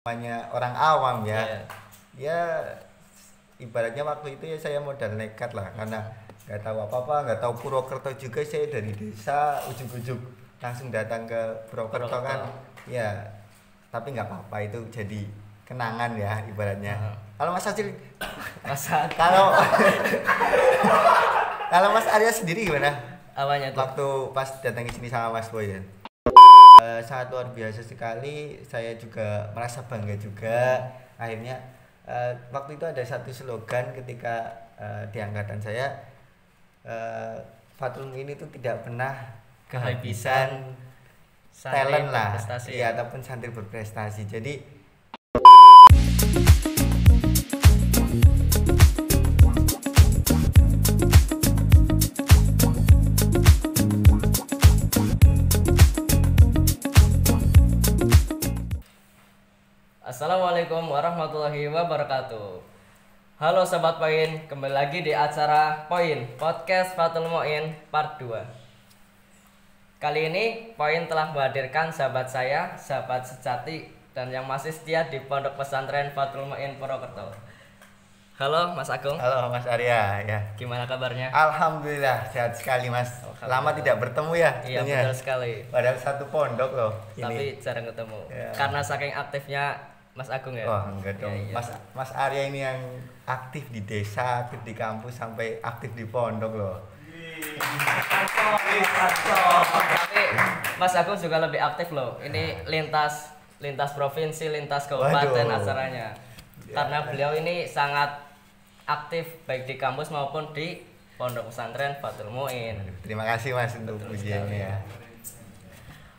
namanya orang awam ya. Iya. Ya ibaratnya waktu itu ya saya modal nekat lah karena nggak tahu apa-apa, nggak tahu Purwokerto juga, saya dari desa ujung-ujung langsung datang ke Purwokerto kan. Ya tapi nggak apa-apa, itu jadi kenangan ya ibaratnya. Kalau Mas Acil Masa kalau kalau Mas Arya sendiri gimana awalnya tuh? waktu pas datang ke sini sama Mas Boy ya? Sangat luar biasa sekali, saya juga merasa bangga juga. Akhirnya waktu itu ada satu slogan ketika di angkatan saya, Fatul ini tuh tidak pernah kehabisan talent lah, berprestasi ya, ataupun santri berprestasi. Jadi Assalamualaikum warahmatullahi wabarakatuh. Halo Sobat Poin, kembali lagi di acara Poin Podcast Fatul Mu'in Part 2. Kali ini Poin telah menghadirkan sahabat saya, sahabat sejati dan yang masih setia di Pondok Pesantren Fatul Mu'in Purwokerto. Halo Mas Agung. halo Mas Arya ya. Gimana kabarnya? Alhamdulillah sehat sekali Mas. Lama tidak bertemu ya. Iya tentunya. betul sekali. Padahal satu pondok loh ini. Tapi jarang ketemu. Ya. Karena saking aktifnya Mas Agung ya. Wah enggak dong. Iya, iya. Mas Arya ini yang aktif di desa, aktif di kampus, sampai aktif di pondok loh. Tapi Mas Agung juga lebih aktif loh. Ini lintas provinsi, lintas kabupaten Waduh. acaranya. Karena beliau ini sangat aktif baik di kampus maupun di Pondok Pesantren Fatul Mu'in. Terima kasih Mas untuk pujiannya ya.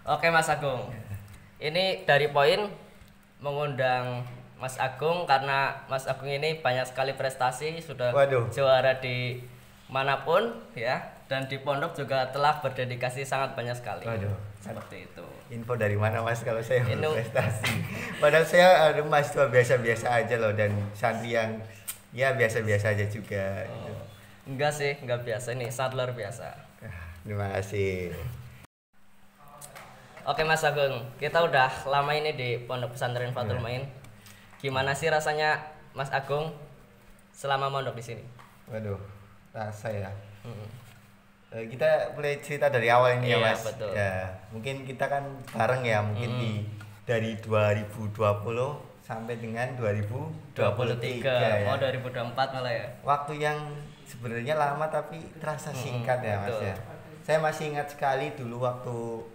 Oke Mas Agung. Ini dari Poin mengundang Mas Agung karena Mas Agung ini banyak sekali prestasi, sudah Waduh. juara di manapun ya, dan di pondok juga telah berdedikasi sangat banyak sekali. Waduh. Seperti itu. Info dari mana Mas kalau saya Ini- berprestasi? Padahal saya mahasiswa biasa-biasa aja loh, dan santri yang ya biasa-biasa aja juga. Gitu. Enggak sih, enggak biasa, ini sangat luar biasa. Terima kasih. Oke Mas Agung, kita udah lama ini di Pondok Pesantren Fatul Mu'in. Gimana sih rasanya Mas Agung selama mondok di sini? Waduh, rasa ya. Mm-mm. Kita mulai cerita dari awal ini ya Iya, Mas. betul. Ya, mungkin kita kan bareng ya, mungkin dari 2020 sampai dengan 2023 ya. Oh 2024 malah ya. Waktu yang sebenarnya lama tapi terasa singkat ya Mas betul. ya. Saya masih ingat sekali dulu waktu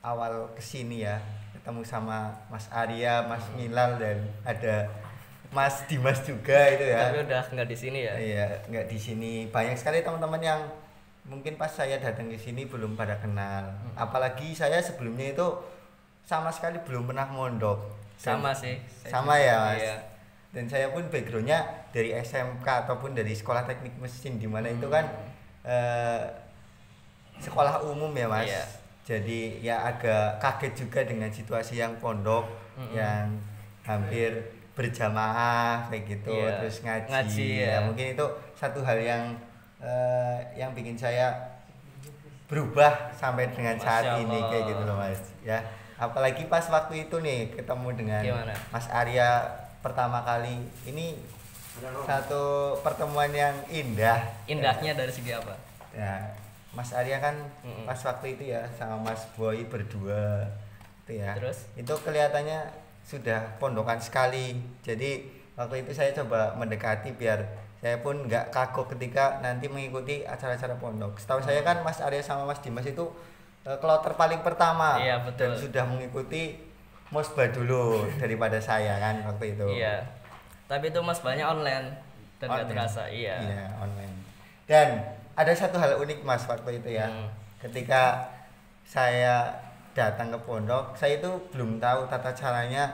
awal kesini ya, ketemu sama Mas Arya, Mas Milal, dan ada Mas Dimas juga itu ya. Tapi udah nggak di sini ya. Iya, nggak di sini. Banyak sekali teman-teman yang mungkin pas saya datang ke sini belum pada kenal. Apalagi saya sebelumnya itu sama sekali belum pernah mondok. Sama sih. Sama ya Mas. Iya. Dan saya pun backgroundnya dari SMK ataupun dari sekolah teknik mesin, di mana itu kan sekolah umum ya Mas. Iya. Jadi ya agak kaget juga dengan situasi yang pondok yang hampir berjamaah kayak gitu, Iya. terus ngaji. Ngaji, ya. ya. Mungkin itu satu hal yang bikin saya berubah sampai dengan saat Masya ini Allah. kayak gitu loh Mas. Ya. Apalagi pas waktu itu nih ketemu dengan Gimana? Mas Arya pertama kali, ini satu pertemuan yang indah. Indahnya dari segi apa? Ya, Mas Arya kan pas waktu itu ya sama Mas Boy berdua itu ya. Terus? Itu kelihatannya sudah pondokan sekali. Jadi waktu itu saya coba mendekati biar saya pun nggak kagok ketika nanti mengikuti acara-acara pondok. Setahu saya kan Mas Arya sama Mas Dimas itu kloter paling pertama. Iya, betul. Dan sudah mengikuti Mosba dulu daripada saya kan waktu itu. Iya. Tapi itu Mas banyak online dan nggak Online. terasa. Iya. Iya, online. Dan ada satu hal unik Mas waktu itu ya. Ketika saya datang ke pondok, saya itu belum tahu tata caranya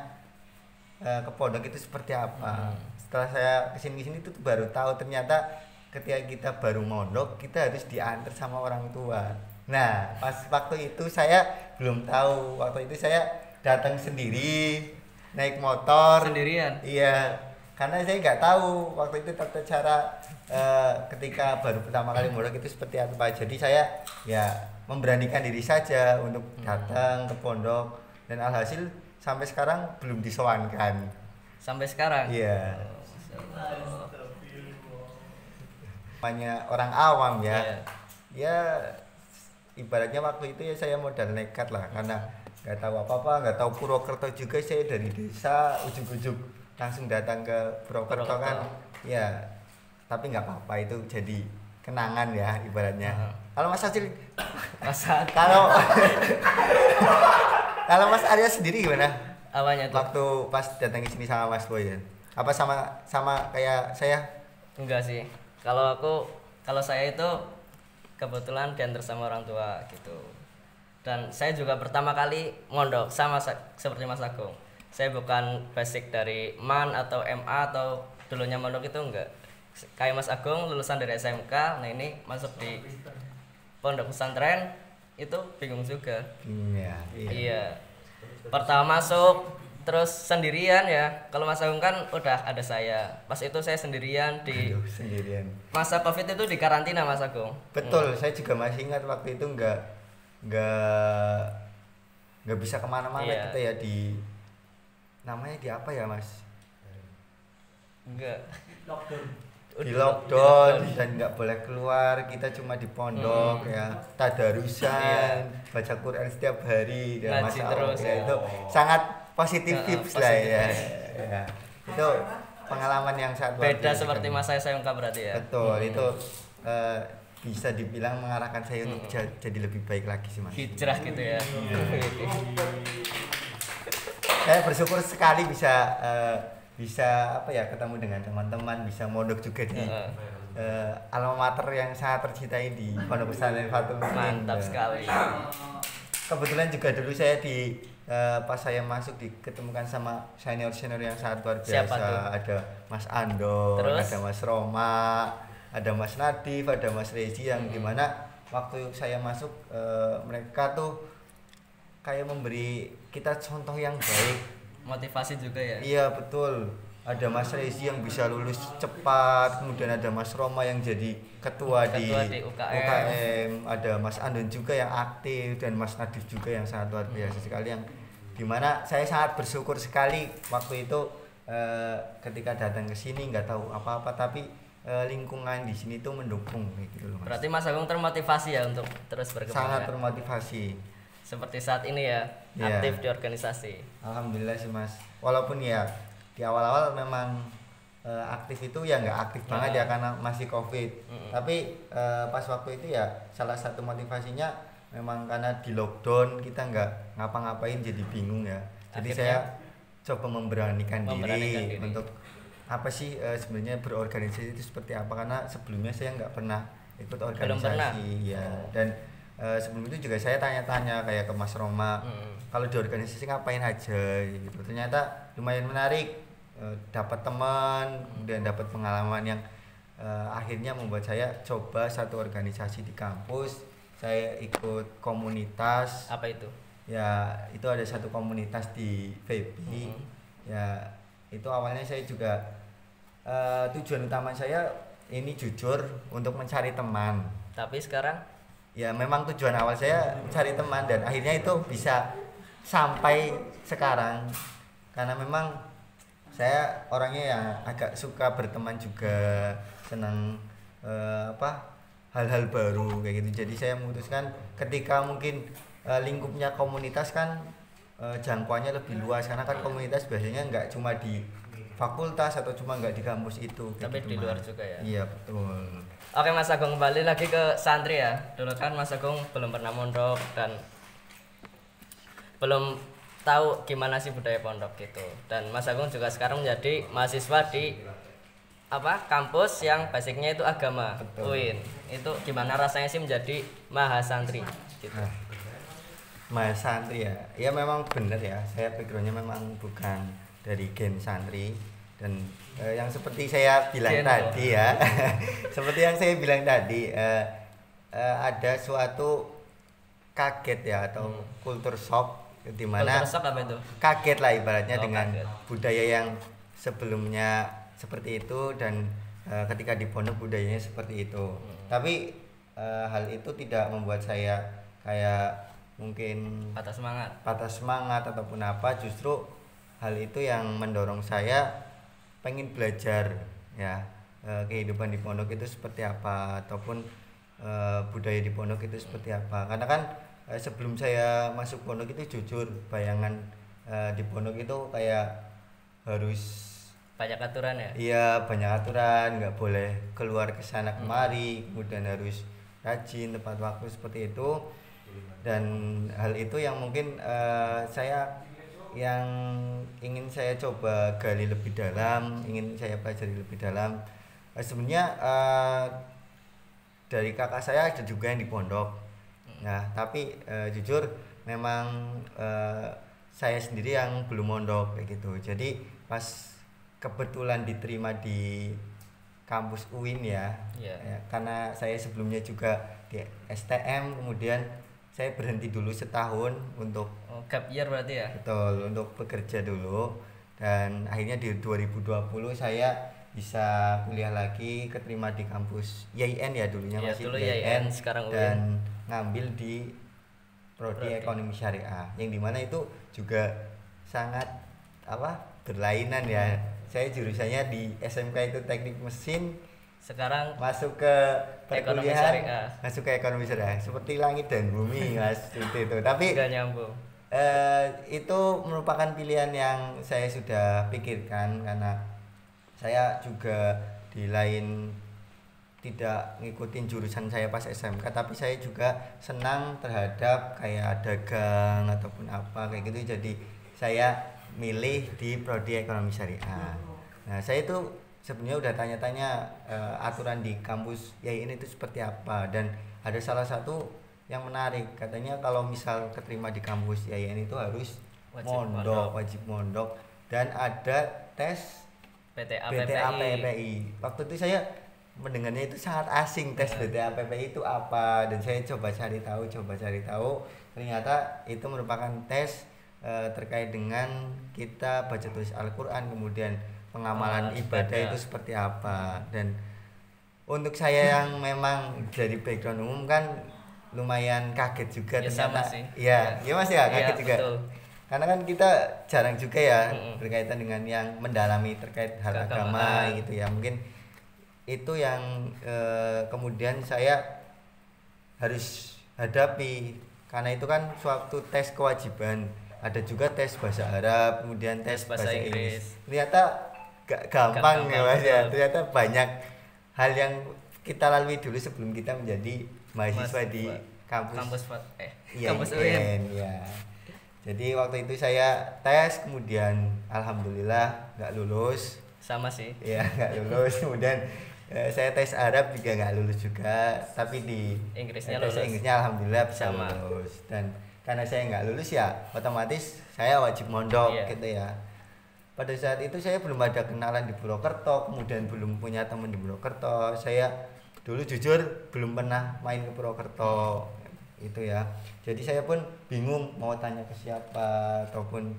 ke pondok itu seperti apa. Setelah saya kesini itu baru tahu ternyata ketika kita baru mondok kita harus diantar sama orang tua. Nah, pas waktu itu saya belum tahu. Waktu itu saya datang sendiri, naik motor. Sendirian? Iya, karena saya nggak tahu waktu itu tata cara ketika baru pertama kali mondok itu seperti apa. Jadi saya ya memberanikan diri saja untuk datang ke pondok, dan alhasil sampai sekarang belum disowankan. Sampai sekarang. Iya. Namanya orang awam ya. Iya. Ya ibaratnya waktu itu ya saya modal nekat lah karena nggak tahu apa-apa, nggak tahu Purwokerto juga, saya dari desa ujung-ujung langsung datang ke Purwokerto kan. Ya tapi nggak apa-apa, itu jadi kenangan ya ibaratnya. Kalau Mas Acil kalau kalau Mas Arya sendiri gimana? Apanya tuh? Waktu pas datang ke sini sama Mas Boy kan? Apa sama kayak saya? Enggak sih. Kalau saya itu kebetulan diantar sama orang tua gitu. Dan saya juga pertama kali mondok sama seperti Mas Agung. Saya bukan basic dari MAN atau MA atau dulunya mondok itu enggak. Kayak Mas Agung lulusan dari SMK, nah ini masuk di pondok pesantren itu bingung juga. Iya. Iya. Pertama masuk terus sendirian ya. Kalau Mas Agung kan udah ada saya. Pas itu saya sendirian di Sendirian. masa Covid itu di karantina Mas Agung. Betul, saya juga masih ingat waktu itu nggak bisa kemana-mana. Iya. Kita ya namanya di apa ya Mas? Enggak. Di lockdown dan nggak boleh keluar, kita cuma di pondok ya, tadarusan, baca Quran setiap hari dan Ngaji Masya terus, Allah, ya, ya. itu sangat positif tips lah positif ya. tips. Ya. Itu pengalaman yang sangat luar Beda biasa. seperti masa SMK berarti ya. Betul, itu bisa dibilang mengarahkan saya untuk jadi lebih baik lagi sih Mas. Hijrah gitu ya. Saya bersyukur sekali bisa apa ya, ketemu dengan teman-teman, bisa mondok juga di alma mater yang sangat tercintai di Pondok Pesantren Fathul Mu'in. Mantap sekali. Kebetulan juga dulu saya pas saya masuk diketemukan sama senior-senior yang sangat luar biasa. Siapa tuh? Ada Mas Ando, Terus? ada Mas Roma, ada Mas Nadif, ada Mas Rezi, yang dimana waktu saya masuk mereka tuh kayak memberi kita contoh yang baik. Motivasi juga ya. Iya betul. Ada Mas Rezi yang bisa lulus cepat, kemudian ada Mas Roma yang jadi ketua di UKM, ada Mas Andon juga yang aktif, dan Mas Nadif juga yang sangat luar biasa sekali, yang dimana saya sangat bersyukur sekali waktu itu ketika datang ke sini nggak tahu apa-apa, tapi lingkungan di sini tuh mendukung gitu loh Mas. Berarti Mas Agung termotivasi ya untuk terus berkembang. Sangat ya? termotivasi. Seperti saat ini ya, aktif di organisasi. Alhamdulillah sih Mas. Walaupun ya di awal-awal memang aktif itu ya nggak aktif banget ya karena masih COVID. Tapi pas waktu itu ya salah satu motivasinya memang karena di lockdown kita nggak ngapa-ngapain, jadi bingung ya. Jadi Akhirnya, saya coba memberanikan diri untuk apa sih sebenarnya berorganisasi itu seperti apa, karena sebelumnya saya nggak pernah ikut organisasi ya. Dan sebelum itu juga saya tanya-tanya kayak ke Mas Roma, kalau di organisasi ngapain aja gitu. Ternyata lumayan menarik, dapat teman, kemudian dapat pengalaman yang akhirnya membuat saya coba satu organisasi di kampus. Saya ikut komunitas. Apa itu? Ya itu ada satu komunitas di VB. Ya itu awalnya saya juga tujuan utama saya ini jujur untuk mencari teman. Tapi sekarang ya memang tujuan awal saya cari teman, dan akhirnya itu bisa sampai sekarang karena memang saya orangnya yang agak suka berteman juga, senang hal-hal baru kayak gitu. Jadi saya memutuskan ketika mungkin lingkupnya komunitas kan jangkauannya lebih luas, karena kan komunitas biasanya nggak cuma di fakultas atau cuma nggak di kampus itu, tapi gitu, di luar juga ya. Iya betul. Oke Mas Agung, kembali lagi ke santri ya. Dulu kan Mas Agung belum pernah mondok dan belum tahu gimana sih budaya pondok gitu. Dan Mas Agung juga sekarang menjadi mahasiswa di kampus yang basicnya itu agama, UIN. Itu gimana rasanya sih menjadi mahasantri gitu? Mahasantri ya, ya memang benar ya. Saya backgroundnya memang bukan dari gen santri, dan yang seperti saya bilang tadi ya, seperti yang saya bilang tadi, ada suatu kaget ya, atau kultur shock, di mana kaget lah ibaratnya dengan budaya yang sebelumnya seperti itu, dan ketika di pondok budayanya seperti itu. Tapi hal itu tidak membuat saya kayak mungkin patah semangat ataupun apa, justru hal itu yang mendorong saya pengen belajar ya, kehidupan di pondok itu seperti apa, ataupun budaya di pondok itu seperti apa. Karena kan sebelum saya masuk pondok itu jujur bayangan di pondok itu kayak harus banyak aturan ya. Iya, banyak aturan, nggak boleh keluar ke sana kemari, kemudian harus rajin tepat waktu seperti itu. Dan hal itu yang mungkin yang ingin saya coba gali lebih dalam, ingin saya pelajari lebih dalam. Sebenarnya dari kakak saya ada juga yang di pondok. Nah, tapi jujur memang saya sendiri yang belum mondok kayak gitu. Jadi pas kebetulan diterima di kampus UIN ya, karena saya sebelumnya juga di STM, kemudian saya berhenti dulu setahun untuk gap year berarti ya. Betul, untuk bekerja dulu, dan akhirnya di 2020 saya bisa kuliah lagi, keterima di kampus YIN ya, dulunya masih dulu YIN, sekarang UIN, dan ngambil di prodi ekonomi syariah, yang dimana itu juga sangat berlainan ya. Saya jurusannya di SMK itu teknik mesin, sekarang masuk ke perkuliahan, masuk ke ekonomi syariah, seperti langit dan bumi Mas itu. Tapi gak nyambung. Itu merupakan pilihan yang saya sudah pikirkan, karena saya juga di lain tidak ngikutin jurusan saya pas SMK, tapi saya juga senang terhadap kayak dagang ataupun apa kayak gitu, jadi saya milih di prodi ekonomi syariah. Nah, saya itu sebenarnya udah tanya-tanya aturan di kampus YIN itu seperti apa, dan ada salah satu yang menarik, katanya kalau misal keterima di kampus YIN itu harus wajib mondok, dan ada tes BTA PPI. Waktu itu saya mendengarnya itu sangat asing, tes BTA PPI itu apa, dan saya coba cari tahu, ternyata itu merupakan tes terkait dengan kita baca tulis Al-Quran, kemudian pengamalan ibadah itu seperti apa. Dan untuk saya yang memang dari background umum kan lumayan kaget juga ternyata. Iya Mas ya, kaget juga. Betul. Karena kan kita jarang juga ya berkaitan dengan yang mendalami terkait hal agama gitu ya. Mungkin itu yang kemudian saya harus hadapi, karena itu kan suatu tes kewajiban. Ada juga tes bahasa Arab, kemudian tes bahasa Inggris. Ternyata gak gampang ya Mas ya. Ternyata banyak hal yang kita lalui dulu sebelum kita menjadi mahasiswa di kampus UIN ya. Jadi waktu itu saya tes, kemudian alhamdulillah nggak lulus. Sama sih. Ya nggak lulus. Kemudian saya tes Arab juga nggak lulus juga, tapi di Inggrisnya alhamdulillah bisa lulus. Dan karena saya nggak lulus ya otomatis saya wajib mondok gitu ya. Pada saat itu saya belum ada kenalan di Purwokerto, kemudian belum punya teman di Purwokerto. Saya dulu jujur belum pernah main ke Purwokerto itu ya. Jadi saya pun bingung mau tanya ke siapa ataupun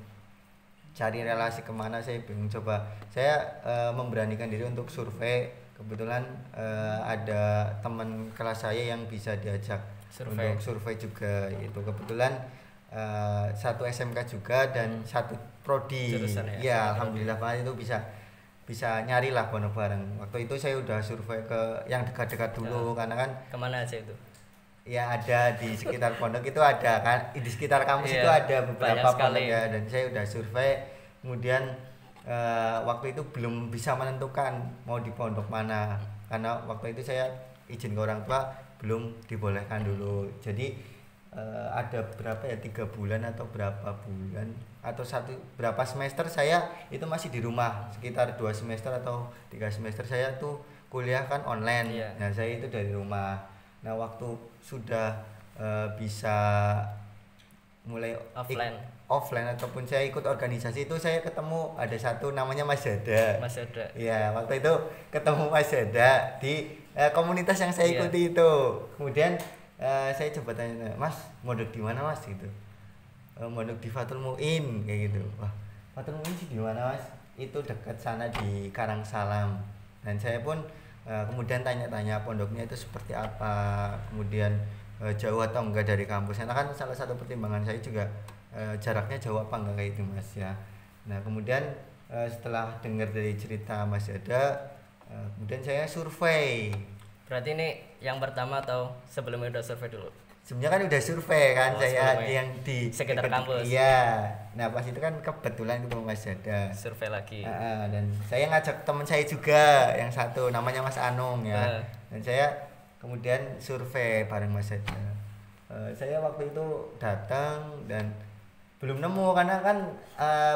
cari relasi kemana, saya bingung. Coba saya memberanikan diri untuk survei. Kebetulan ada teman kelas saya yang bisa diajak untuk survei juga, itu kebetulan satu SMK juga dan satu prodi ya, alhamdulillah banget itu bisa nyari lah bareng-bareng. Waktu itu saya udah survei ke yang dekat-dekat dulu, karena kan kemana aja itu ya, ada di sekitar pondok itu ada kan, di sekitar kampus itu ada beberapa pondok ya, dan saya udah survei. Kemudian waktu itu belum bisa menentukan mau di pondok mana, karena waktu itu saya izin ke orang tua belum dibolehkan dulu. Jadi ada berapa ya, 3 bulan atau berapa bulan atau berapa semester saya itu masih di rumah, sekitar 2 semester atau 3 semester saya tuh kuliah kan online. Nah saya itu dari rumah. Nah waktu sudah bisa mulai offline ataupun saya ikut organisasi itu, saya ketemu ada satu namanya Mas Jada. Iya, waktu itu ketemu Mas Jada di komunitas yang saya ikuti itu. Kemudian saya coba tanya, Mas mondok di mana Mas gitu. Mondok di Fathul Muin kayak gitu. Wah, Fathul Muin sih di mana Mas? Itu dekat sana di Karangsalam. Dan saya pun kemudian tanya-tanya pondoknya itu seperti apa. Kemudian jauh atau enggak dari kampus. Karena kan salah satu pertimbangan saya juga jaraknya jauh apa enggak kayak itu Mas ya. Nah kemudian setelah dengar dari cerita Mas Yada, kemudian saya survei. Berarti ini yang pertama atau sebelumnya udah survei dulu? Sebenarnya kan udah survei kan saya yang di sekitar kampus. Iya. Nah pas itu kan kebetulan ketemu Mas Yada. Survei lagi. Dan saya ngajak teman saya juga yang satu namanya Mas Anung ya. Dan saya kemudian survei bareng Mas Yada. Saya waktu itu datang dan belum nemu karena kan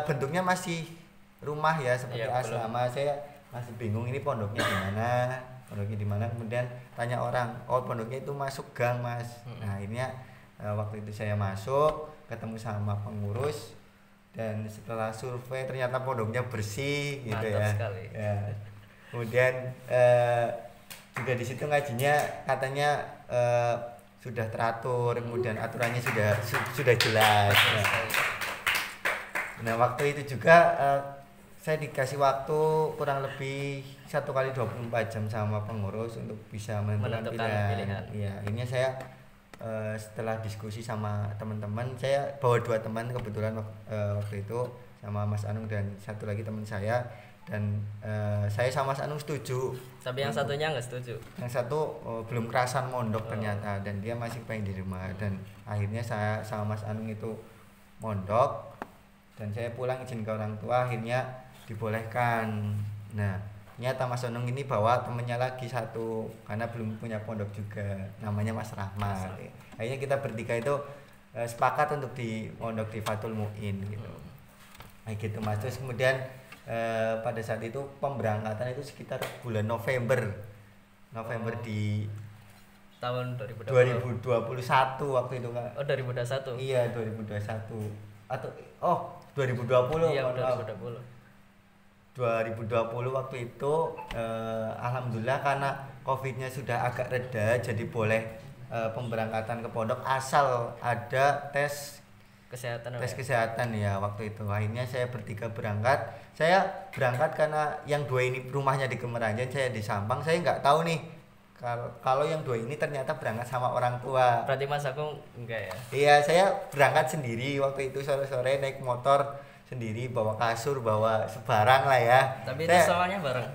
bentuknya masih rumah ya seperti asrama. Saya masih bingung ini pondoknya di mana, kemudian tanya orang, oh pondoknya itu masuk gang Mas. Nah akhirnya waktu itu saya masuk ketemu sama pengurus dan setelah survei ternyata pondoknya bersih gitu. Mantap sekali. Ya. Kemudian juga di situ ngajinya katanya sudah teratur, kemudian aturannya sudah jelas. Nah waktu itu juga saya dikasih waktu kurang lebih 1x24 jam sama pengurus untuk bisa menentukan pilihan. Iya, akhirnya saya setelah diskusi sama teman-teman, saya bawa 2 teman kebetulan waktu itu sama Mas Anung dan satu lagi teman saya, dan saya sama Mas Anung setuju. Tapi yang satunya nggak setuju. Yang satu belum kerasan mondok ternyata, dan dia masih pengen di rumah, dan akhirnya saya sama Mas Anung itu mondok dan saya pulang izin ke orang tua, akhirnya dibolehkan. Nah ternyata Mas Anung ini bawa temennya lagi satu karena belum punya pondok juga, namanya Mas Rahmat. Akhirnya kita bertiga itu sepakat untuk di pondok di Fathul Mu'in gitu. Nah gitu Mas. Terus kemudian pada saat itu pemberangkatan itu sekitar bulan November di tahun 2021 waktu itu kan. Oh 2021. Iya 2021 atau 2020. Iya 2020 waktu itu alhamdulillah karena covidnya sudah agak reda, jadi boleh pemberangkatan ke pondok asal ada tes kesehatan ya waktu itu. Akhirnya saya bertiga berangkat. Saya berangkat karena yang 2 ini rumahnya di Kemeranjan, saya di Sampang. Saya nggak tahu nih kalau yang 2 ini ternyata berangkat sama orang tua. Berarti Mas Agung enggak ya? Iya, saya berangkat sendiri waktu itu, sore-sore naik motor sendiri, bawa kasur, bawa sebarang lah ya. Tapi itu sewanya bareng?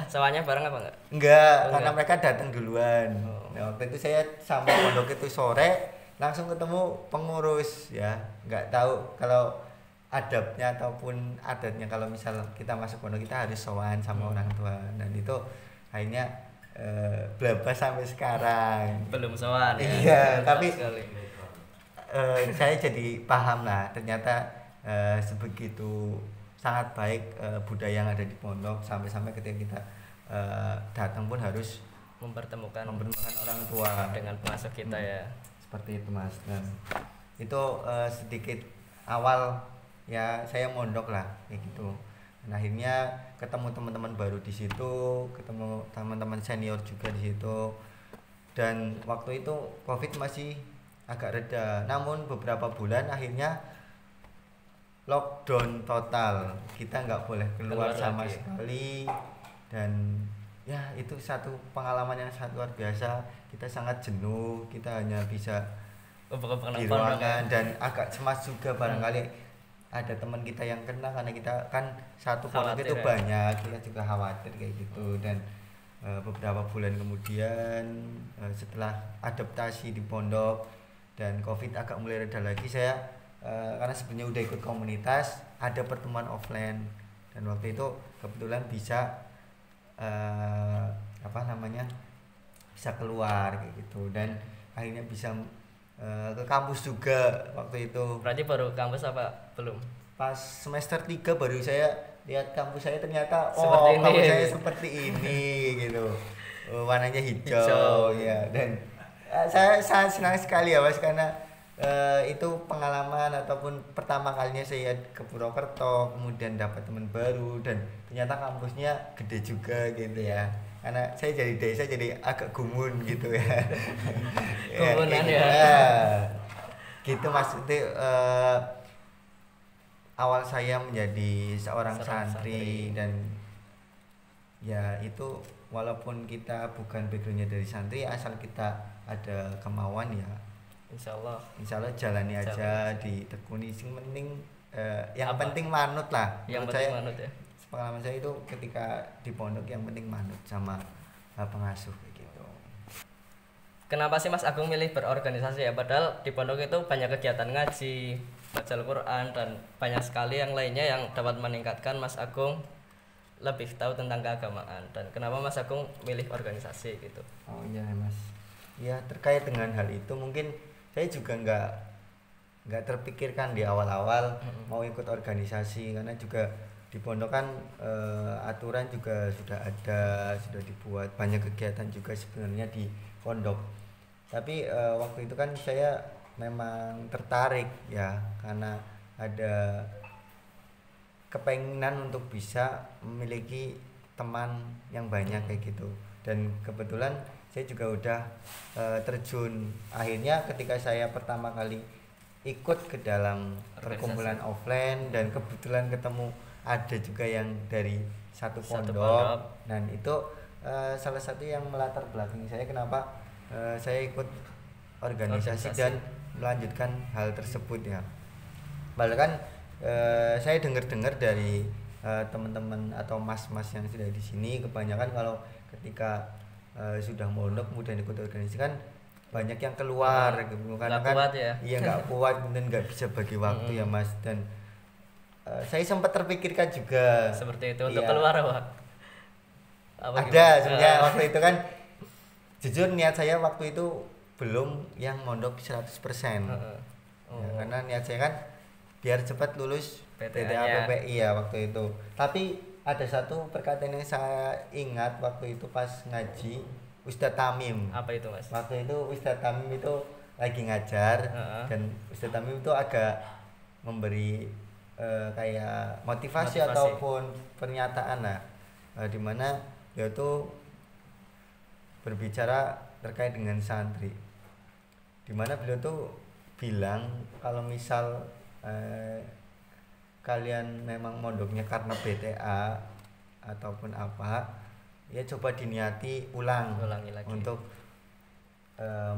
Sewanya bareng apa enggak? Enggak, karena mereka datang duluan. Nah, waktu itu saya sama pondok itu sore langsung ketemu pengurus ya. Enggak tahu kalau adabnya ataupun adatnya kalau misal kita masuk pondok kita harus sowan sama orang tua, dan itu akhirnya belabas sampai sekarang. Belum sowan ya. Iya, tapi saya jadi paham lah ternyata sebegitu sangat baik budaya yang ada di pondok, sampai-sampai ketika kita datang pun harus mempertemukan orang tua dengan pengasuh kita ya. Seperti itu Mas. Dan itu sedikit awal ya saya mondok lah kayak gitu. Dan akhirnya ketemu teman-teman baru di situ, ketemu teman-teman senior juga di situ. Dan waktu itu Covid masih agak reda, namun beberapa bulan akhirnya lockdown total, kita nggak boleh keluar sama sekali. Dan ya itu satu pengalaman yang sangat luar biasa. Kita sangat jenuh, kita hanya bisa di ruangan dan agak cemas juga barangkali ada teman kita yang kena, karena kita kan satu pondok itu banyak, kita juga khawatir kayak gitu. Dan beberapa bulan kemudian setelah adaptasi di pondok dan Covid agak mulai reda lagi, saya karena sebenarnya udah ikut komunitas, ada pertemuan offline, dan waktu itu kebetulan bisa bisa keluar kayak gitu, dan akhirnya bisa ke kampus juga waktu itu. Berarti baru kampus apa belum? Pas semester 3 baru saya lihat kampus saya, ternyata kampus saya seperti ini gitu, warnanya hijau ya. Dan saya sangat senang sekali ya Mas, karena itu pengalaman ataupun pertama kalinya saya ke Purwokerto, kemudian dapat teman baru, dan ternyata kampusnya gede juga gitu ya. Karena saya jadi desa jadi agak gumun gitu ya. Gumunan ya. Gitu Mas, itu awal saya menjadi seorang santri, dan ya itu walaupun kita bukan backgroundnya dari santri, asal kita ada kemauan ya Insya Allah jalani aja, ditekuni. Sing penting yang penting manut lah. Yang Menurut penting saya, manut ya. pengalaman saya itu ketika di pondok yang penting manut sama pengasuh kayak gitu. Kenapa sih Mas Agung milih berorganisasi ya? Padahal di pondok itu banyak kegiatan ngaji, baca Al-Quran, dan banyak sekali yang lainnya yang dapat meningkatkan Mas Agung lebih tahu tentang keagamaan. Dan kenapa Mas Agung milih organisasi gitu? Oh iya Mas, ya terkait dengan hal itu mungkin saya juga nggak terpikirkan di awal-awal mau ikut organisasi, karena juga di pondok kan aturan juga sudah ada, sudah dibuat banyak kegiatan juga sebenarnya di pondok. Tapi waktu itu kan saya memang tertarik ya, karena ada kepenginan untuk bisa memiliki teman yang banyak kayak gitu. Dan kebetulan saya juga udah terjun. Akhirnya ketika saya pertama kali ikut ke dalam perkumpulan offline, dan kebetulan ketemu ada juga yang dari satu pondok. Dan itu salah satu yang melatar belakangi saya kenapa saya ikut organisasi dan melanjutkan hal tersebut ya. Bahkan saya dengar dari teman-teman atau mas-mas yang sudah di sini, kebanyakan kalau ketika sudah mondok kemudian ikut organisasi kan banyak yang keluar gitu, karena kan iya nggak kuat dan nggak bisa bagi waktu ya Mas. Dan saya sempat terpikirkan juga seperti itu untuk keluar Pak. Ada sebenarnya waktu itu kan, jujur niat saya waktu itu belum yang mondok 100%. Ya, karena niat saya kan biar cepat lulus PTA PPI ya waktu itu. Tapi ada satu perkataan yang saya ingat waktu itu pas ngaji Ustadz Tamim. Apa itu Mas? Waktu itu Ustadz Tamim itu lagi ngajar, dan Ustadz Tamim itu agak memberi kayak motivasi ataupun pernyataan lah, dimana dia tuh berbicara terkait dengan santri, dimana beliau tuh bilang kalau misal kalian memang mondoknya karena BTA ataupun apa, ya coba diniati ulangi lagi untuk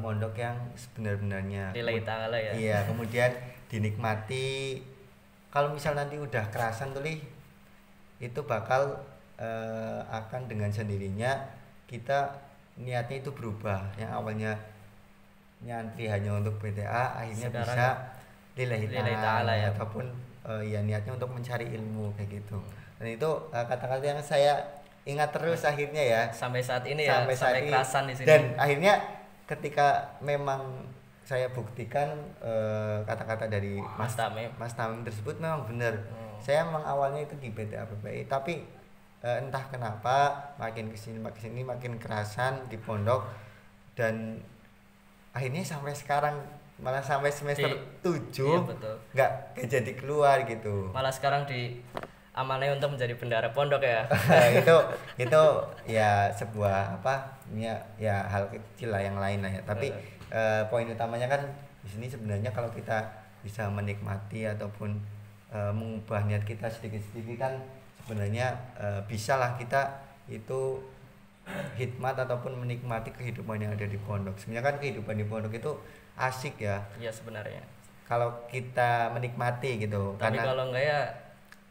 mondok yang sebenar-benarnya, lillahi ta'ala ya. Iya, kemudian dinikmati. Kalau misal nanti udah kerasan tuh itu bakal akan dengan sendirinya kita niatnya itu berubah, yang awalnya nyantri hanya untuk BTA akhirnya sekarang bisa lillahi ta'ala ya, ataupun ya niatnya untuk mencari ilmu kayak gitu. Dan itu kata-kata yang saya ingat terus akhirnya ya sampai saat ini ya, sampai kerasan di sini. Dan akhirnya ketika memang saya buktikan kata-kata dari Mas Tamim tersebut memang benar. Saya memang awalnya itu di BTA PPI, tapi entah kenapa makin kesini makin kerasan di pondok, dan akhirnya sampai sekarang malah sampai semester 7 nggak jadi keluar gitu. Malah sekarang di amanai untuk menjadi bendara pondok ya. itu ya sebuah ya hal kecil lah yang lain lah ya. Tapi poin utamanya kan di sini sebenarnya kalau kita bisa menikmati ataupun mengubah niat kita sedikit-sedikit kan sebenarnya bisa lah kita itu hikmat ataupun menikmati kehidupan yang ada di pondok. Sebenarnya kan kehidupan di pondok itu asik ya. Iya sebenarnya. Kalau kita menikmati gitu. Tapi karena kalau enggak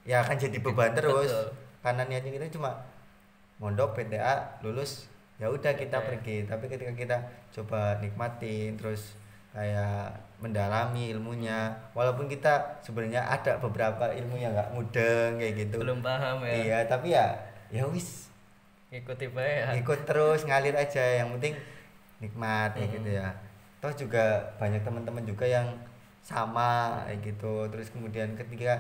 ya akan jadi beban terus. Karena niatnya kita cuma mondok PTA lulus ya udah kita pergi. Tapi ketika kita coba nikmatin terus kayak mendalami ilmunya, walaupun kita sebenarnya ada beberapa ilmu yang nggak mudeng kayak gitu. Belum paham ya. Iya, tapi ya wis ikuti bae ya. Ikut terus ngalir aja, yang penting nikmat kayak gitu ya. Toh juga banyak teman-teman juga yang sama kayak gitu. Terus kemudian ketika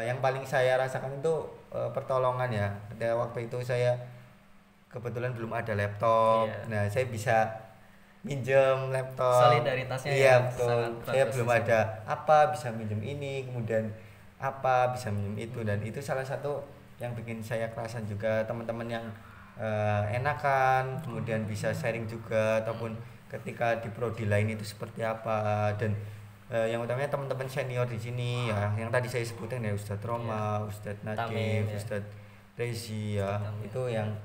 yang paling saya rasakan itu pertolongan ya. Pada waktu itu saya kebetulan belum ada laptop. Nah, saya bisa minjem laptop. Solidaritasnya iya, betul. Saya belum ada apa, bisa minjem ini, kemudian apa bisa minjem itu, dan itu salah satu yang bikin saya kerasan juga. Teman-teman yang enakan, kemudian bisa sharing juga, ataupun ketika di prodi lain itu seperti apa. Dan yang utamanya teman-teman senior di sini ya, yang tadi saya sebutin ya, Ustadz Roma, Ustadz Nadif, Ustadz Rezi ya itu yang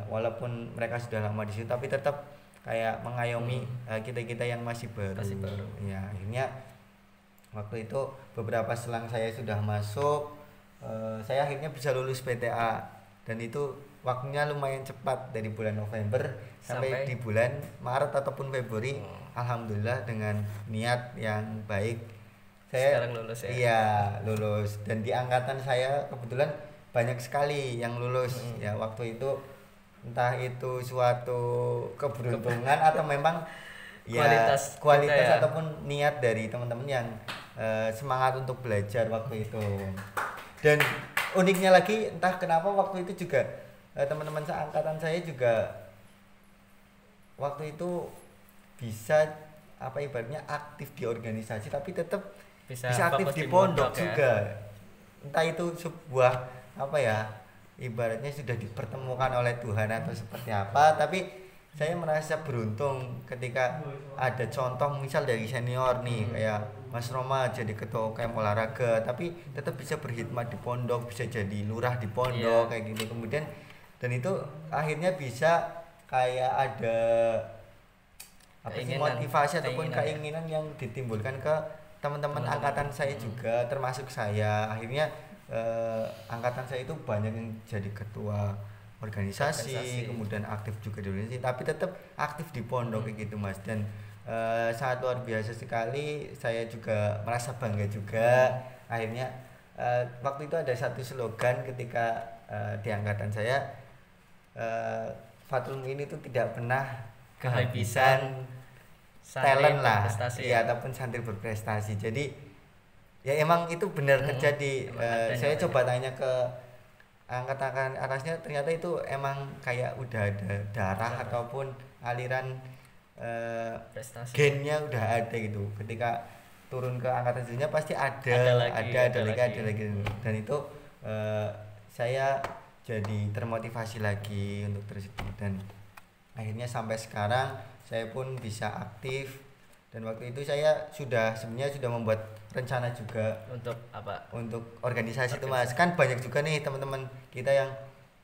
walaupun mereka sudah lama di situ tapi tetap kayak mengayomi kita-kita yang masih baru. Ya akhirnya waktu itu beberapa selang saya sudah masuk, saya akhirnya bisa lulus PTA dan itu waktunya lumayan cepat dari bulan November sampai di bulan Maret ataupun Februari. Alhamdulillah dengan niat yang baik saya sekarang lulus ya. Iya lulus dan di angkatan saya kebetulan banyak sekali yang lulus ya waktu itu, entah itu suatu keberuntungan atau memang kualitas ya. Ataupun niat dari teman-teman yang semangat untuk belajar waktu itu. Dan uniknya lagi entah kenapa waktu itu juga teman-teman seangkatan saya juga waktu itu bisa apa ibaratnya aktif di organisasi tapi tetap bisa aktif di pondok juga ya. Entah itu sebuah apa ya ibaratnya sudah dipertemukan oleh Tuhan atau seperti apa, tapi saya merasa beruntung ketika ada contoh misal dari senior nih kayak Mas Roma jadi ketua UKM olahraga tapi tetap bisa berkhidmat di pondok, bisa jadi lurah di pondok kayak gitu. Kemudian dan itu akhirnya bisa kayak ada apa sih motivasi ataupun keinginan yang ditimbulkan ke teman-teman angkatan saya juga termasuk saya. Akhirnya angkatan saya itu banyak yang jadi ketua organisasi, kemudian aktif juga di organisasi tapi tetap aktif di pondok kayak gitu Mas. Dan sangat luar biasa sekali, saya juga merasa bangga juga. Akhirnya waktu itu ada satu slogan ketika di angkatan saya, Fatul ini tuh tidak pernah kehabisan talent lah ya ataupun santri berprestasi. Jadi ya emang itu benar terjadi. Saya coba tanya ke angkatan atasnya, ternyata itu emang kayak udah ada darah ataupun aliran gennya udah ada gitu. Ketika turun ke angkatan selanjutnya pasti ada lagi. Dan itu saya jadi termotivasi lagi untuk terus dan akhirnya sampai sekarang saya pun bisa aktif. Dan waktu itu saya sebenarnya sudah membuat rencana juga untuk apa? Untuk organisasi itu Mas. Kan banyak juga nih teman-teman kita yang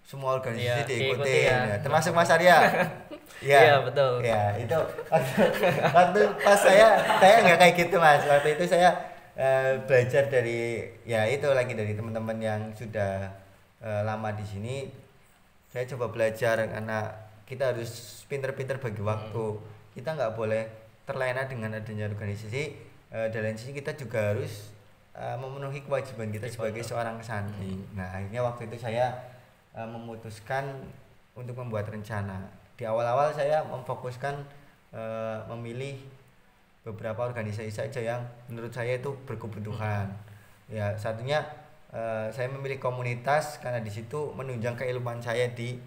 semua organisasi diikuti ya. Termasuk Mas Arya. Iya betul. Ya itu waktu pas saya nggak kayak gitu Mas. Waktu itu saya belajar dari dari teman-teman yang sudah lama di sini. Saya coba belajar karena kita harus pinter-pinter bagi waktu. Kita nggak boleh terlena dengan adanya organisasi. Dalam sisi kita juga harus memenuhi kewajiban kita sebagai seorang santri. Nah akhirnya waktu itu saya memutuskan untuk membuat rencana. Di awal-awal saya memfokuskan memilih beberapa organisasi saja yang menurut saya itu berkebutuhan. Ya satunya saya memilih komunitas karena di situ menunjang keilmuan saya di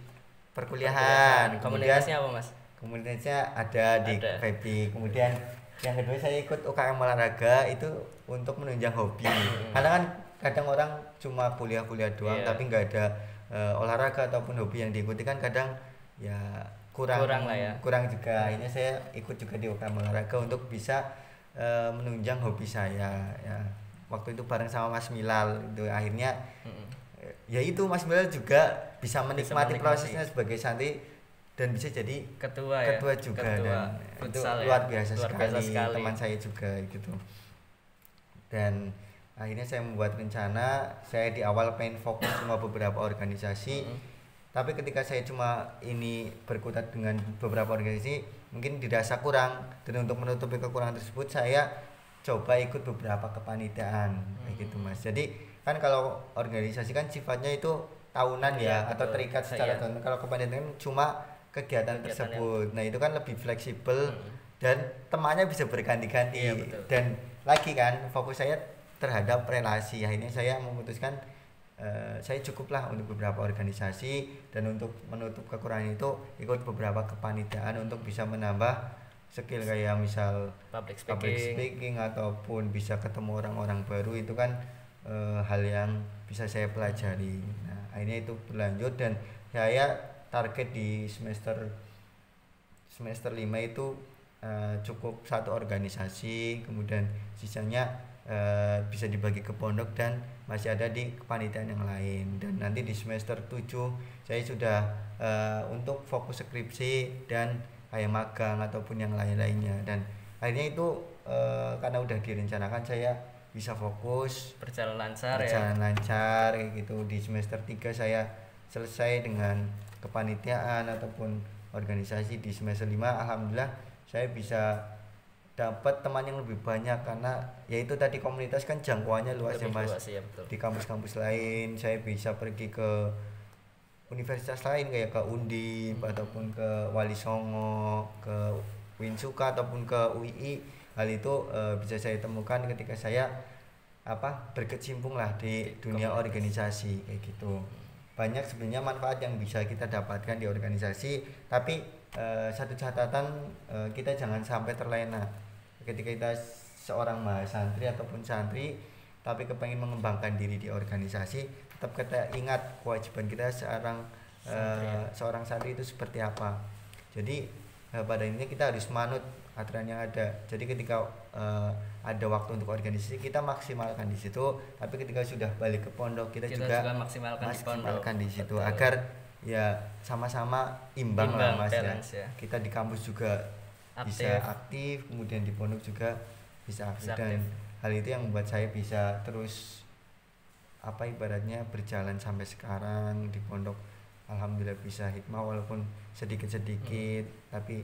perkuliahan. Komunitasnya apa Mas? Komunitasnya ada di FEBI. Kemudian yang kedua saya ikut UKM olahraga itu untuk menunjang hobi. Karena kan kadang orang cuma kuliah-kuliah doang tapi nggak ada olahraga ataupun hobi yang diikuti kan kadang ya kurang juga. Ini saya ikut juga di UKM olahraga untuk bisa menunjang hobi saya ya. Waktu itu bareng sama Mas Milal itu akhirnya ya itu Mas Milal juga bisa menikmati prosesnya sebagai santri dan bisa jadi ketua juga. Dan itu luar biasa sekali teman saya juga gitu. Dan akhirnya saya membuat rencana. Saya di awal pengen fokus sama beberapa organisasi, tapi ketika saya cuma ini berkutat dengan beberapa organisasi mungkin dirasa kurang, dan untuk menutupi kekurangan tersebut saya coba ikut beberapa kepanitiaan kayak gitu Mas. Jadi kan kalau organisasi kan sifatnya itu tahunan atau terikat secara tahunan. Kalau kepanitiaan cuma kegiatan tersebut. Nah itu kan lebih fleksibel dan temannya bisa berganti-ganti. Dan lagi kan fokus saya terhadap relasi. Akhirnya saya memutuskan saya cukuplah untuk beberapa organisasi, dan untuk menutup kekurangan itu ikut beberapa kepanitiaan untuk bisa menambah skill kayak misal public speaking ataupun bisa ketemu orang-orang baru. Itu kan hal yang bisa saya pelajari. Nah akhirnya itu berlanjut dan saya target di semester 5 itu cukup satu organisasi, kemudian sisanya bisa dibagi ke pondok dan masih ada di kepanitiaan yang lain. Dan nanti di semester 7 saya sudah untuk fokus skripsi dan kayak magang ataupun yang lain-lainnya. Dan akhirnya itu karena udah direncanakan saya bisa fokus berjalan lancar kayak gitu. Di semester 3 saya selesai dengan kepanitiaan ataupun organisasi. Di semester 5 alhamdulillah saya bisa dapat teman yang lebih banyak karena yaitu tadi komunitas kan jangkauannya luas ya Mas. Ya, betul. Di kampus-kampus lain saya bisa pergi ke universitas lain kayak ke Undip ataupun ke Wali Songo, ke Winsuka ataupun ke UII. Hal itu bisa saya temukan ketika saya berkecimpung lah di dunia organisasi kayak gitu. Banyak sebenarnya manfaat yang bisa kita dapatkan di organisasi, tapi satu catatan, kita jangan sampai terlena ketika kita seorang mahasantri ataupun santri tapi kepengen mengembangkan diri di organisasi. Tetap kita ingat kewajiban kita seorang santri itu seperti apa. Jadi pada intinya kita harus manut aturan yang ada. Jadi ketika ada waktu untuk organisasi kita maksimalkan di situ, tapi ketika sudah balik ke pondok kita juga maksimalkan di situ. Betul. Agar ya sama-sama imbang lah Mas ya. Kita di kampus juga bisa aktif, kemudian di pondok juga bisa aktif. Dan hal itu yang membuat saya bisa terus ibaratnya berjalan sampai sekarang di pondok. Alhamdulillah bisa hikmah walaupun sedikit-sedikit, tapi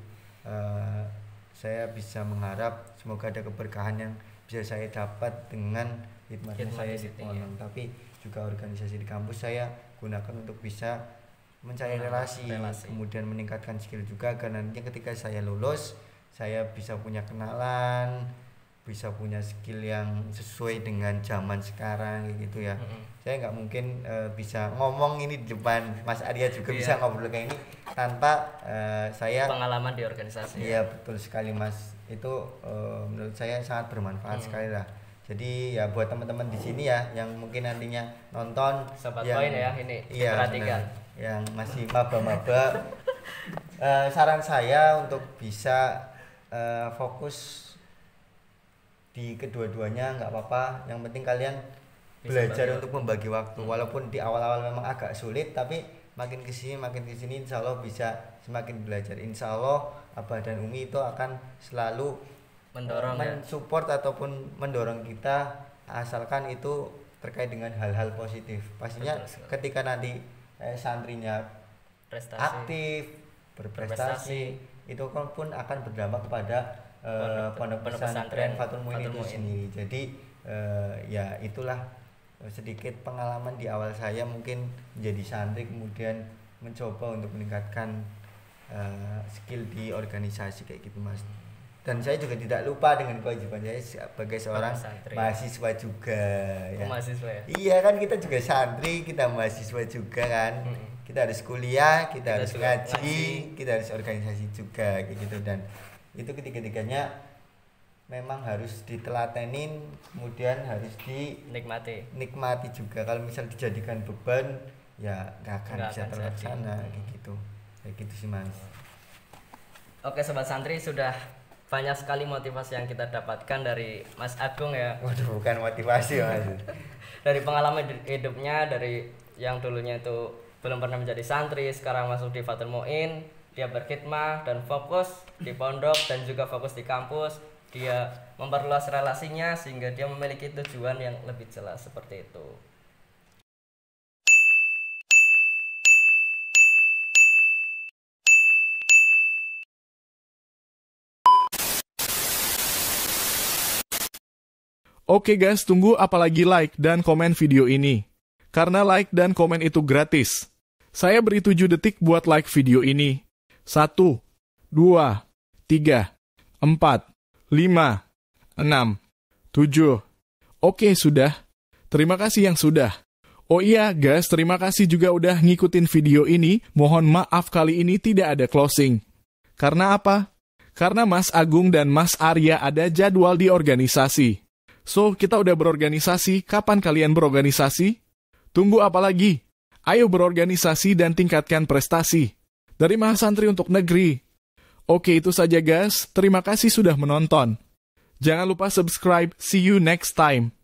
saya bisa mengharap semoga ada keberkahan yang bisa saya dapat dengan hikmahnya saya di pondok. Tapi juga organisasi di kampus saya gunakan untuk bisa mencari relasi, kemudian meningkatkan skill juga, karena nanti ketika saya lulus saya bisa punya kenalan, bisa punya skill yang sesuai dengan zaman sekarang gitu ya. Saya nggak mungkin bisa ngomong ini di depan Mas Arya juga bisa ngobrol kayak ini tanpa saya pengalaman di organisasi. Iya betul sekali Mas, itu menurut saya sangat bermanfaat sekali lah. Jadi ya buat teman-teman di sini ya yang mungkin nantinya nonton Sobat Poin ya, ini perhatikan yang masih maba-maba, saran saya untuk bisa fokus di kedua-duanya nggak apa-apa. Yang penting kalian belajar untuk membagi waktu, walaupun di awal-awal memang agak sulit, tapi makin kesini insya Allah bisa semakin belajar. Insya Allah Abah dan Umi itu akan selalu mensupport ataupun mendorong kita, asalkan itu terkait dengan hal-hal positif. Pastinya ketika nanti santrinya aktif berprestasi, itu pun akan berdampak kepada pondok pesantren Fathul Muin itu sendiri. Jadi ya itulah sedikit pengalaman di awal saya mungkin menjadi santri, kemudian mencoba untuk meningkatkan skill di organisasi kayak gitu Mas. Dan saya juga tidak lupa dengan kewajiban saya sebagai seorang mahasiswa juga ya. Mahasiswa ya? Iya kan, kita juga santri, kita mahasiswa juga kan. Kita harus kuliah, kita harus ngaji, kita harus organisasi juga kayak gitu. Dan itu ketiga-tiganya memang harus ditelatenin, kemudian harus dinikmati juga. Kalau misal dijadikan beban ya nggak akan bisa terlaksana kayak gitu sih Mas. Oke Sobat Santri, sudah banyak sekali motivasi yang kita dapatkan dari Mas Agung ya. Waduh, bukan motivasi Mas. Dari pengalaman hidupnya, dari yang dulunya itu belum pernah menjadi santri, sekarang masuk di Fathul Muin, dia berkhidmah dan fokus di pondok dan juga fokus di kampus. Dia memperluas relasinya sehingga dia memiliki tujuan yang lebih jelas seperti itu. Oke guys, tunggu apalagi like dan komen video ini. Karena like dan komen itu gratis. Saya beri 7 detik buat like video ini. 1, 2, 3, 4, 5, 6, 7. Oke, sudah. Terima kasih yang sudah. Oh iya guys, terima kasih juga udah ngikutin video ini. Mohon maaf kali ini tidak ada closing. Karena apa? Karena Mas Agung dan Mas Arya ada jadwal di organisasi. So, kita udah berorganisasi, kapan kalian berorganisasi? Tunggu apa lagi? Ayo berorganisasi dan tingkatkan prestasi. Dari Mahasantri untuk Negeri. Oke, itu saja guys. Terima kasih sudah menonton. Jangan lupa subscribe. See you next time.